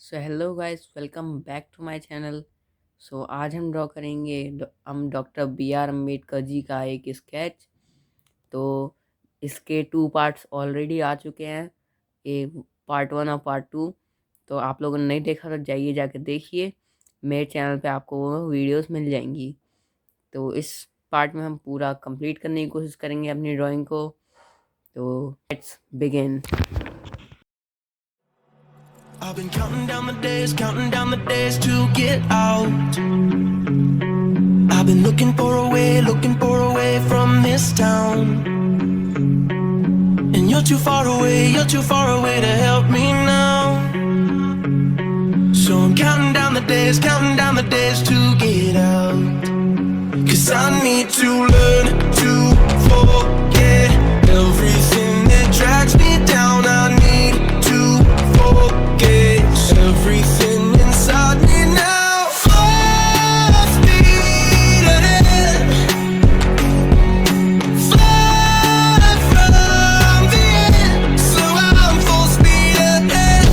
So hello guys, welcome back to my channel. आज हम draw करेंगे हम doctor B R Ambedkar ji का एक स्केच। तो इसके 2 पार्ट्स ऑलरेडी आ चुके हैं, एक पार्ट 1 और पार्ट 2। तो आप लोगों ने नहीं देखा तो जाइए जाके देखिए, मेरे चैनल पे आपको वो वीडियोस मिल जाएंगी। तो इस पार्ट में हम पूरा कंप्लीट करने की कोशिश करेंगे अपनी ड्राइंग को। तो let's begin. I've been counting down the days to get out. I've been looking for a way from this town. And you're too far away to help me now. So I'm counting down the days to get out. 'Cause I need to learn to forget everything that drags me down. I need to forget everything inside me now. Full speed ahead, fly from the end. So I'm full speed ahead.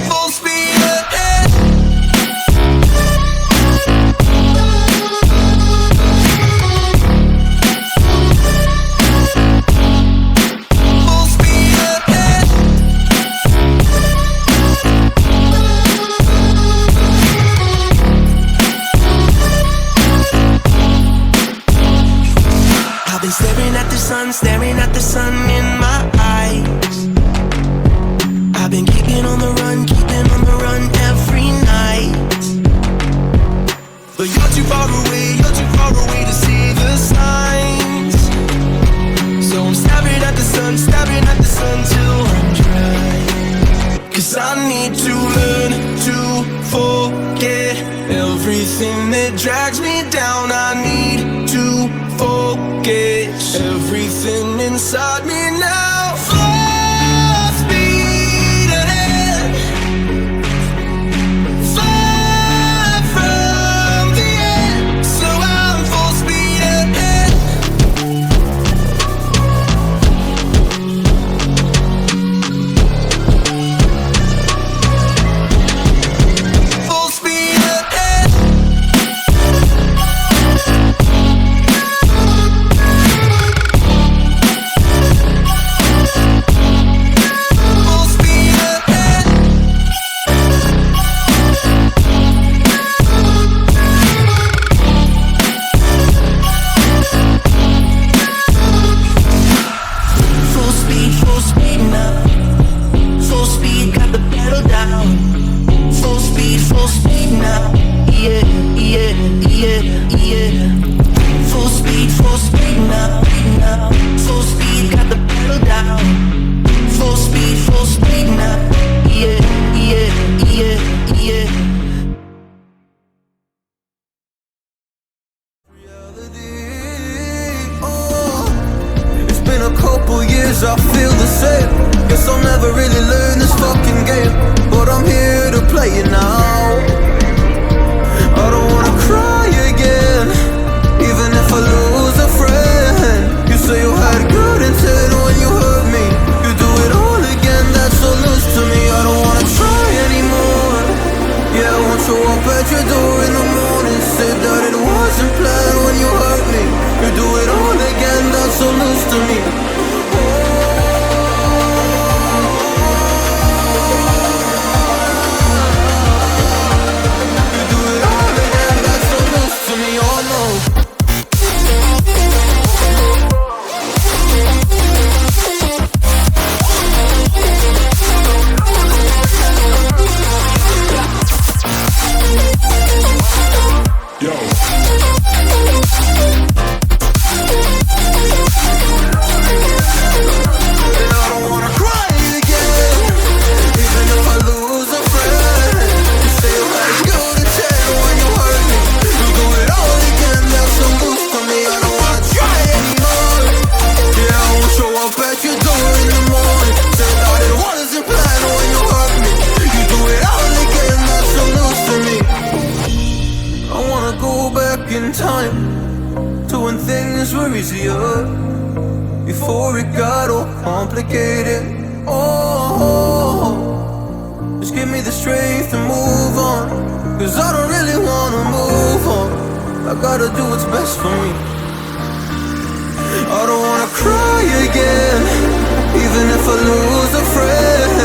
Full speed ahead. Full speed ahead. I've been staring at the sun in my eyes. I've been keeping on the run every night. But you're too far away to see the signs. So I'm staring at the sun till I'm dry. 'Cause I need to learn to forget everything that drags me down. I need to forget everything inside me now. Full speed ahead, fly from the end. So I'm full speed ahead. Full speed ahead. Full speed ahead. Full speed now. Full speed, got the pedal down. Full speed now. Yeah, yeah, yeah, yeah. Full speed now. Full speed, got the pedal down. Full speed now. Yeah, yeah, yeah, yeah. It's been a couple years, I feel the same. Guess I'll never really learn this fucking game, but I'm here to play it now. I don't wanna cry again, even if I lose a friend. You say you had good intent when you hurt me. You do it all again, that's so loose to me. I don't wanna try anymore. Yeah, I won't show up at your door in the morning. Said that it wasn't planned when you hurt me. You do it all again, that's so loose to me. things were easier before it got all complicated. Oh, just give me the strength to move on, 'cause I don't really wanna move on. I gotta do what's best for me. I don't wanna cry again, even if I lose a friend.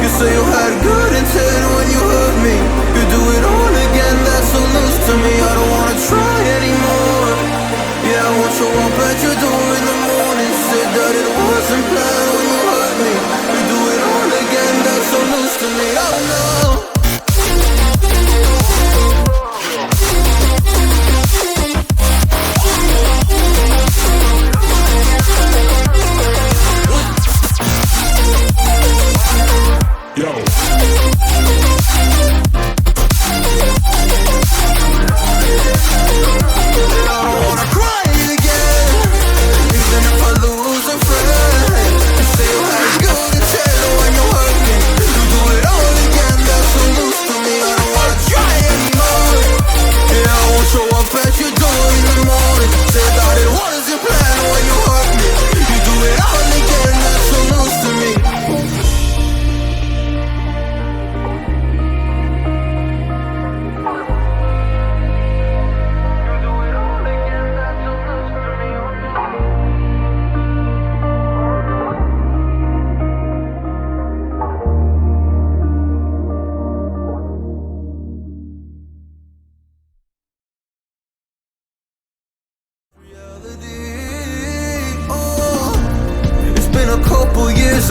You say you had good intent when you hurt me. You do it all again, that's so loose to me. I don't wanna try anymore. Yeah, I won't show up at your door in the morning. Said that it wasn't planned when you hurt me. You do it all again, that's so loose to me. Oh no.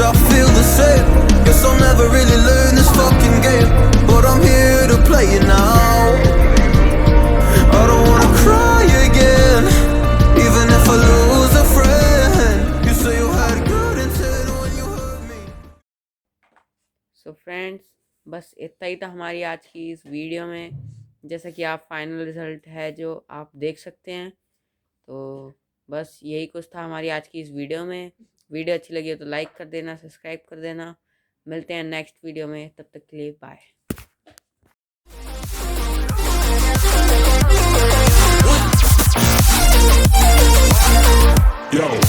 I feel the same. Guess I'll never really learn this fucking game, but I'm here to play it now. I don't wanna cry again, even if I lose a friend. You say you had good intent when you hurt me. So friends, बस इतना ही था हमारी आज की इस video में। जैसा कि आप फाइनल रिजल्ट है जो आप देख सकते हैं, तो बस यही कुछ था हमारी आज की इस वीडियो में। वीडियो अच्छी लगी हो तो लाइक कर देना, सब्सक्राइब कर देना। मिलते हैं नेक्स्ट वीडियो में, तब तक के लिए बाय। Yo.